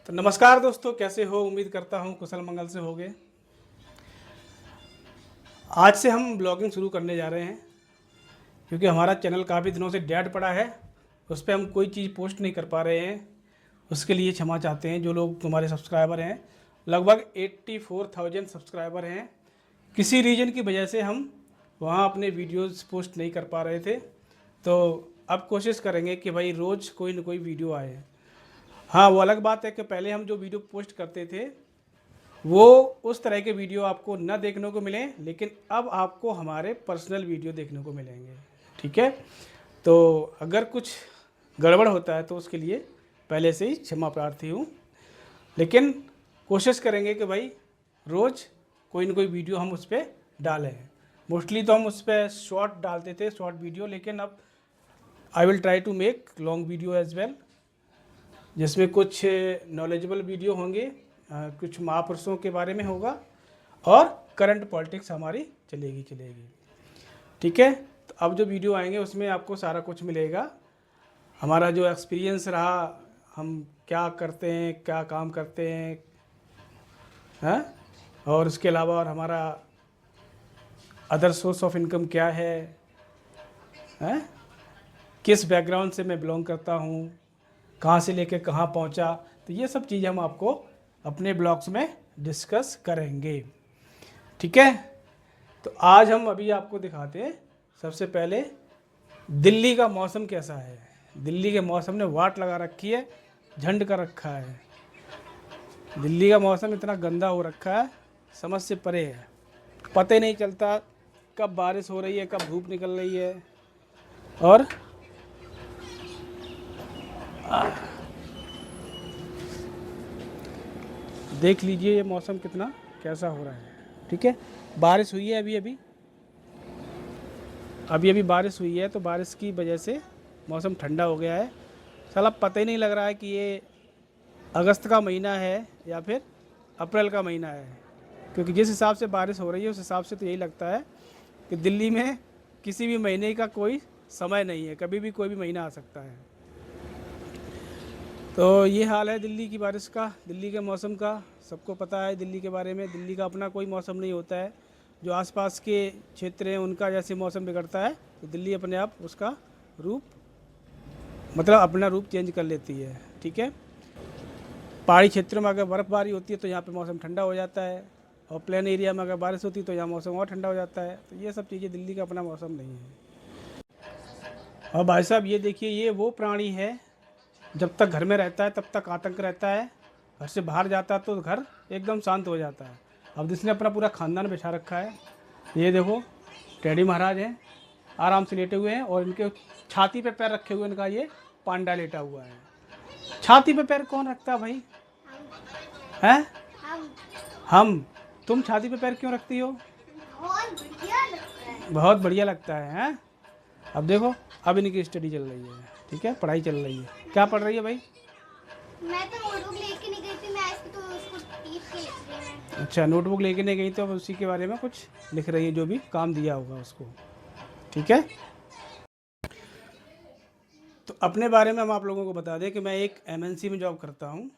तो नमस्कार दोस्तों, कैसे हो? उम्मीद करता हूँ कुशल मंगल से होगे। आज से हम ब्लॉगिंग शुरू करने जा रहे हैं क्योंकि हमारा चैनल काफ़ी दिनों से डेड पड़ा है। उस पर हम कोई चीज़ पोस्ट नहीं कर पा रहे हैं। उसके लिए क्षमा चाहते हैं। जो लोग हमारे सब्सक्राइबर हैं, लगभग 84,000 सब्सक्राइबर हैं। किसी रीजन की वजह से हम वहाँ अपने वीडियोज़ पोस्ट नहीं कर पा रहे थे। तो अब कोशिश करेंगे कि भाई रोज़ कोई ना कोई वीडियो आए। हाँ, वो अलग बात है कि पहले हम जो वीडियो पोस्ट करते थे वो उस तरह के वीडियो आपको न देखने को मिले, लेकिन अब आपको हमारे पर्सनल वीडियो देखने को मिलेंगे। ठीक है, तो अगर कुछ गड़बड़ होता है तो उसके लिए पहले से ही क्षमा प्रार्थी हूँ। लेकिन कोशिश करेंगे कि भाई रोज़ कोई ना कोई वीडियो हम उस पर डालें। मोस्टली तो हम उस पर शॉर्ट डालते थे, शॉर्ट वीडियो, लेकिन अब I will try to make long video as well, जिसमें कुछ नॉलेजेबल वीडियो होंगे, कुछ महापुरुषों के बारे में होगा और करंट पॉलिटिक्स हमारी चलेगी। ठीक है, तो अब जो वीडियो आएंगे उसमें आपको सारा कुछ मिलेगा। हमारा जो एक्सपीरियंस रहा, हम क्या करते हैं, क्या काम करते हैं, और उसके अलावा और हमारा अदर सोर्स ऑफ इनकम क्या है, किस बैकग्राउंड से मैं बिलोंग करता हूँ, कहाँ से लेकर कहाँ पहुँचा, तो ये सब चीज़ें हम आपको अपने ब्लॉग्स में डिस्कस करेंगे। ठीक है, तो आज हम अभी आपको दिखाते हैं सबसे पहले दिल्ली का मौसम कैसा है। दिल्ली के मौसम ने वाट लगा रखी है, झंड कर रखा है। दिल्ली का मौसम इतना गंदा हो रखा है, समझ से परे है। पता ही नहीं चलता कब बारिश हो रही है, कब धूप निकल रही है। और देख लीजिए ये मौसम कितना कैसा हो रहा है। ठीक है, बारिश हुई है अभी बारिश हुई है, तो बारिश की वजह से मौसम ठंडा हो गया है। साला पता ही नहीं लग रहा है कि ये अगस्त का महीना है या फिर अप्रैल का महीना है, क्योंकि जिस हिसाब से बारिश हो रही है उस हिसाब से तो यही लगता है कि दिल्ली में किसी भी महीने का कोई समय नहीं है, कभी भी कोई भी महीना आ सकता है। तो ये हाल है दिल्ली की बारिश का, दिल्ली के मौसम का। सबको पता है दिल्ली के बारे में, दिल्ली का अपना कोई मौसम नहीं होता है। जो आसपास के क्षेत्र हैं उनका जैसे मौसम बिगड़ता है, तो दिल्ली अपने आप उसका रूप, मतलब अपना रूप चेंज कर लेती है। ठीक है, पहाड़ी क्षेत्रों में अगर बर्फ़बारी होती है तो यहाँ पे मौसम ठंडा हो जाता है, और प्लेन एरिया में अगर बारिश होती है तो यहाँ मौसम और ठंडा हो जाता है। तो ये सब चीज़ें, दिल्ली का अपना मौसम नहीं है। और भाई साहब ये देखिए, ये वो प्राणी है जब तक घर में रहता है तब तक आतंक रहता है, घर से बाहर जाता है तो घर एकदम शांत हो जाता है। अब जिसने अपना पूरा खानदान बिठा रखा है, ये देखो टेडी महाराज हैं, आराम से लेटे हुए हैं, और इनके छाती पे पैर रखे हुए, इनका ये पांडा लेटा हुआ है। छाती पे पैर कौन रखता है भाई? हैं? हम। तुम छाती पे पैर क्यों रखती हो? बहुत बढ़िया लगता है, हैं? अब देखो, अब इनकी स्टडी चल रही है। ठीक है, पढ़ाई चल रही है। क्या पढ़ रही है भाई? मैं तो नोटबुक लेके नहीं गई थी, मैं इसको तो उसको टीप के लिख रही हूँ। अच्छा, नोटबुक लेके नहीं गई तो उसी के बारे में कुछ लिख रही है, जो भी काम दिया होगा उसको। ठीक है, तो अपने बारे में हम आप लोगों को बता दें कि मैं एक एमएनसी में जॉब करता हूँ।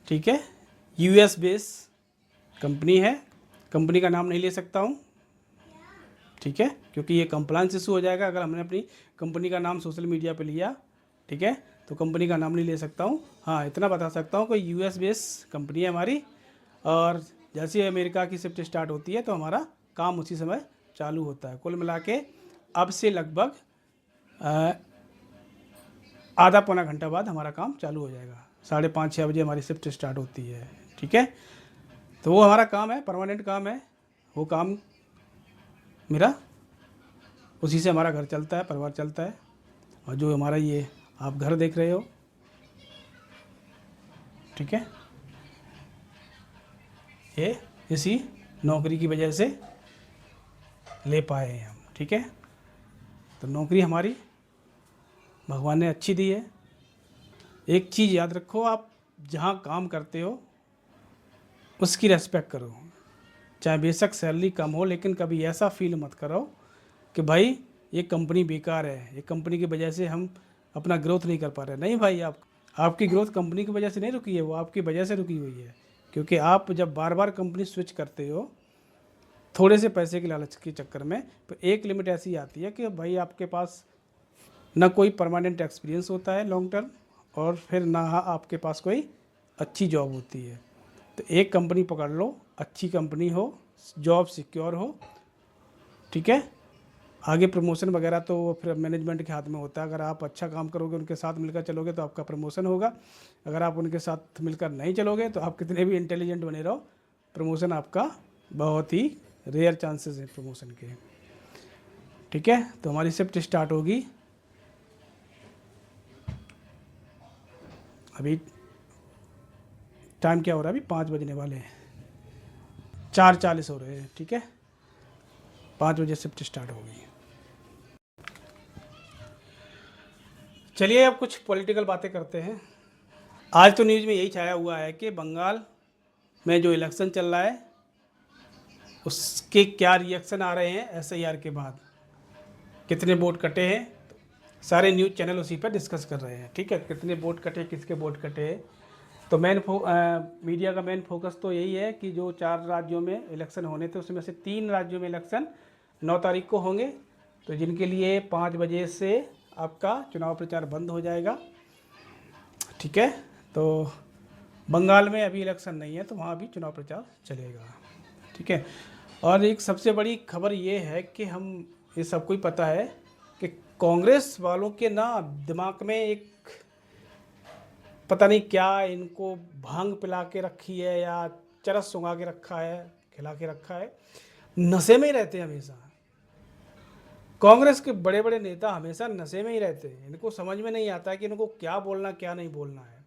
ठीक है, यूएस बेस कंपनी है। कंपनी का नाम नहीं ले सकता हूँ, ठीक है, क्योंकि ये कंप्लायंस इशू हो जाएगा अगर हमने अपनी कंपनी का नाम सोशल मीडिया पे लिया। ठीक है, तो कंपनी का नाम नहीं ले सकता हूँ। हाँ, इतना बता सकता हूँ कि यूएस बेस कंपनी है हमारी, और जैसे ही अमेरिका की शिफ्ट स्टार्ट होती है तो हमारा काम उसी समय चालू होता है। कुल मिला के अब से लगभग आधा पौना घंटा बाद हमारा काम चालू हो जाएगा। 5:30-6 बजे हमारी शिफ्ट स्टार्ट होती है। ठीक है, तो वो हमारा काम है, परमानेंट काम है। वो काम मेरा, उसी से हमारा घर चलता है, परिवार चलता है। और जो हमारा ये आप घर देख रहे हो, ठीक है, ये इसी नौकरी की वजह से ले पाए हैं हम। ठीक है, तो नौकरी हमारी भगवान ने अच्छी दी है। एक चीज़ याद रखो, आप जहाँ काम करते हो उसकी रेस्पेक्ट करो, चाहे बेशक सैलरी कम हो, लेकिन कभी ऐसा फील मत करो कि भाई ये कंपनी बेकार है, ये कंपनी की वजह से हम अपना ग्रोथ नहीं कर पा रहे। नहीं भाई, आपकी ग्रोथ कंपनी की वजह से नहीं रुकी है, वो आपकी वजह से रुकी हुई है, क्योंकि आप जब बार बार कंपनी स्विच करते हो थोड़े से पैसे के लालच के चक्कर में, तो एक लिमिट ऐसी आती है कि भाई आपके पास ना कोई परमानेंट एक्सपीरियंस होता है लॉन्ग टर्म, और फिर ना आपके पास कोई अच्छी जॉब होती है। तो एक कंपनी पकड़ लो, अच्छी कंपनी हो, जॉब सिक्योर हो, ठीक है। आगे प्रमोशन वगैरह तो फिर मैनेजमेंट के हाथ में होता है। अगर आप अच्छा काम करोगे, उनके साथ मिलकर चलोगे तो आपका प्रमोशन होगा। अगर आप उनके साथ मिलकर नहीं चलोगे तो आप कितने भी इंटेलिजेंट बने रहो, प्रमोशन आपका बहुत ही रेयर चांसेस है प्रमोशन के, ठीक है। तो हमारी शिफ्ट स्टार्ट होगी अभी। टाइम क्या हो रहा है अभी? 5 बजने वाले हैं, 4:40 हो रहे हैं, ठीक है। 5 बजे शिफ्ट स्टार्ट होगी। चलिए अब कुछ पॉलिटिकल बातें करते हैं। आज तो न्यूज़ में यही छाया हुआ है कि बंगाल में जो इलेक्शन चल रहा है उसके क्या रिएक्शन आ रहे हैं एसआईआर के बाद, कितने वोट कटे हैं, सारे न्यूज़ चैनल उसी पर डिस्कस कर रहे हैं, ठीक है। कितने वोट कटे, किसके वोट कटे हैं। तो मीडिया का मेन फोकस तो यही है कि जो 4 राज्यों में इलेक्शन होने थे उसमें से 3 राज्यों में इलेक्शन 9 तारीख को होंगे, तो जिनके लिए 5 बजे से आपका चुनाव प्रचार बंद हो जाएगा, ठीक है। तो बंगाल में अभी इलेक्शन नहीं है तो वहाँ भी चुनाव प्रचार चलेगा, ठीक है। और एक सबसे बड़ी खबर ये है कि हम ये सबको ही पता है कि कांग्रेस वालों के ना दिमाग में एक पता नहीं क्या इनको भांग पिला के रखी है या चरस सुंघा के रखा है, खिला के रखा है, नशे में ही रहते हैं हमेशा। कांग्रेस के बड़े बड़े नेता हमेशा नशे में ही रहते हैं, इनको समझ में नहीं आता है कि इनको क्या बोलना क्या नहीं बोलना है।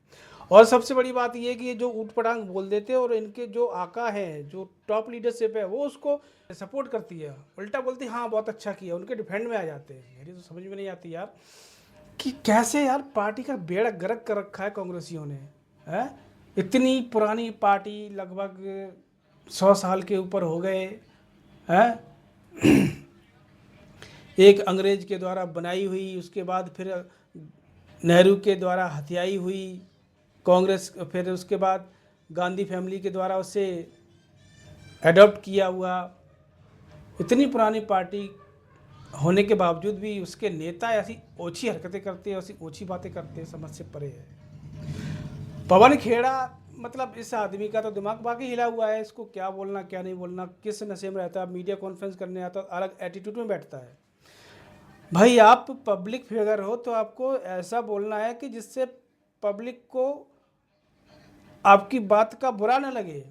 और सबसे बड़ी बात ये है कि ये जो ऊट पटांग बोल देते हैं और इनके जो आका है, जो टॉप लीडरशिप है, वो उसको सपोर्ट करती है, उल्टा बोलती है हाँ बहुत अच्छा किया, उनके डिफेंड में आ जाते हैं। मेरी तो समझ में नहीं आती यार कि कैसे यार पार्टी का बेड़ा गर्क कर रखा है कांग्रेसियों ने, है। इतनी पुरानी पार्टी, लगभग 100 साल के ऊपर हो गए हैं, एक अंग्रेज के द्वारा बनाई हुई, उसके बाद फिर नेहरू के द्वारा हत्याई हुई कांग्रेस, फिर उसके बाद गांधी फैमिली के द्वारा उसे एडॉप्ट किया हुआ, इतनी पुरानी पार्टी होने के बावजूद भी उसके नेता ऐसी ओछी हरकतें करते हैं, ऐसी ओछी बातें करते हैं, समझ से परे है। पवन खेड़ा मतलब इस आदमी का तो दिमाग बाकी हिला हुआ है, इसको क्या बोलना क्या नहीं बोलना, किस नशे में रहता है। मीडिया कॉन्फ्रेंस करने आता है अलग एटीट्यूड में बैठता है। भाई आप पब्लिक फिगर हो तो आपको ऐसा बोलना है कि जिससे पब्लिक को आपकी बात का बुरा ना लगे।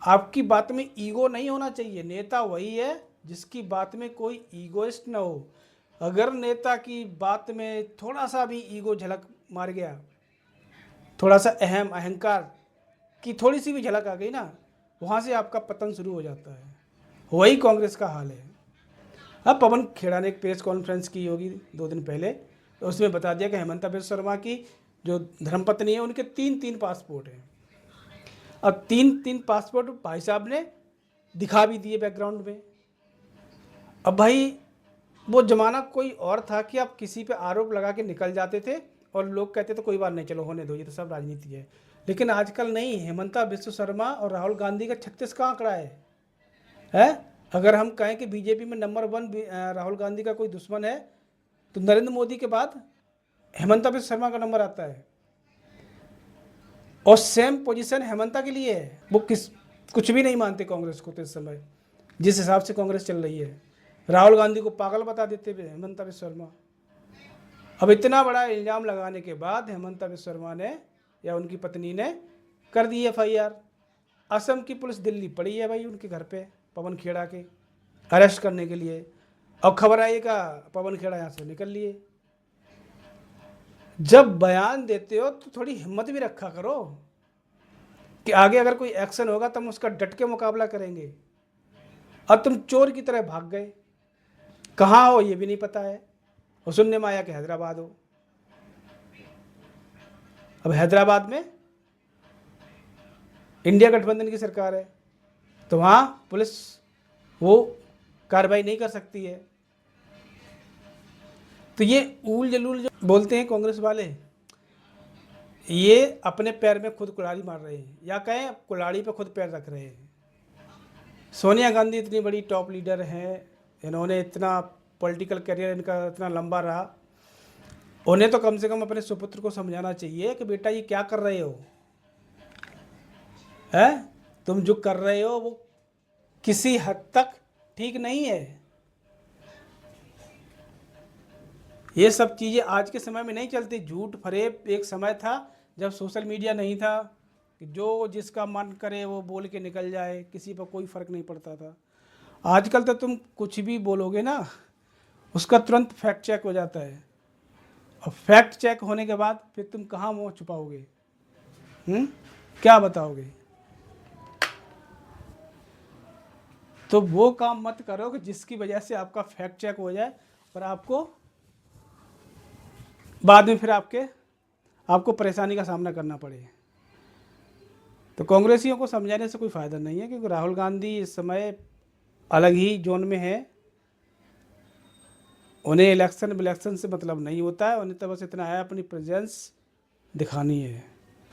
आपकी बात में ईगो नहीं होना चाहिए। नेता वही है जिसकी बात में कोई ईगोइस्ट ना हो। अगर नेता की बात में थोड़ा सा भी ईगो झलक मार गया, थोड़ा सा अहंकार की थोड़ी सी भी झलक आ गई ना, वहाँ से आपका पतन शुरू हो जाता है। वही कांग्रेस का हाल है। अब पवन खेड़ा ने एक प्रेस कॉन्फ्रेंस की होगी 2 दिन पहले, तो उसमें बता दिया कि हेमंता बिस्वा शर्मा की जो धर्मपत्नी है उनके 3 पासपोर्ट हैं। अब 3 पासपोर्ट भाई साहब ने दिखा भी दिए बैकग्राउंड में। अब भाई वो ज़माना कोई और था कि आप किसी पे आरोप लगा के निकल जाते थे और लोग कहते थे कोई बात नहीं, चलो होने दो, ये तो सब राजनीति है। लेकिन आजकल नहीं। हेमंता बिस्वा शर्मा और राहुल गांधी का 36 का आंकड़ा है? अगर हम कहें कि बीजेपी में नंबर 1 राहुल गांधी का कोई दुश्मन है तो नरेंद्र मोदी के बाद हेमंता बिस्वा शर्मा का नंबर आता है। और सेम पोजीशन हेमंता के लिए है। वो कुछ भी नहीं मानते कांग्रेस को तो इस समय, जिस हिसाब से कांग्रेस चल रही है। राहुल गांधी को पागल बता देते हुए हेमंता बिस्वा शर्मा। अब इतना बड़ा इल्ज़ाम लगाने के बाद हेमंता बिस्वा शर्मा ने या उनकी पत्नी ने कर दी FIR। असम की पुलिस दिल्ली पड़ी है भाई उनके घर पे पवन खेड़ा के अरेस्ट करने के लिए। और खबर आएगा पवन खेड़ा यहाँ से निकल लिए। जब बयान देते हो तो थोड़ी हिम्मत भी रखा करो कि आगे अगर कोई एक्शन होगा तो हम उसका डट के मुकाबला करेंगे। अब तुम चोर की तरह भाग गए, कहाँ हो ये भी नहीं पता है, और सुनने में आया कि हैदराबाद हो। अब हैदराबाद में इंडिया गठबंधन की सरकार है तो वहाँ पुलिस वो कार्रवाई नहीं कर सकती है। तो ये ऊल जलूल जो बोलते हैं कांग्रेस वाले, ये अपने पैर में खुद कुल्हाड़ी मार रहे हैं, या कहें कुल्हाड़ी पे खुद पैर रख रहे हैं। सोनिया गांधी इतनी बड़ी टॉप लीडर हैं, इन्होंने इतना पॉलिटिकल करियर इनका इतना लंबा रहा, उन्हें तो कम से कम अपने सुपुत्र को समझाना चाहिए कि बेटा ये क्या कर रहे हो, है तुम जो कर रहे हो वो किसी हद तक ठीक नहीं है। ये सब चीज़ें आज के समय में नहीं चलती। झूठ फरेब एक समय था जब सोशल मीडिया नहीं था, कि जो जिसका मन करे वो बोल के निकल जाए, किसी पर कोई फ़र्क नहीं पड़ता था। आजकल तो तुम कुछ भी बोलोगे ना, उसका तुरंत फैक्ट चेक हो जाता है, और फैक्ट चेक होने के बाद फिर तुम कहाँ मुँह छुपाओगे, क्या बताओगे। तो वो काम मत करो कि जिसकी वजह से आपका फैक्ट चेक हो जाए और आपको बाद में फिर आपको परेशानी का सामना करना पड़े। तो कांग्रेसियों को समझाने से कोई फ़ायदा नहीं है, क्योंकि राहुल गांधी इस समय अलग ही जोन में है। उन्हें इलेक्शन से मतलब नहीं होता है, उन्हें तो बस इतना है अपनी प्रेजेंस दिखानी है।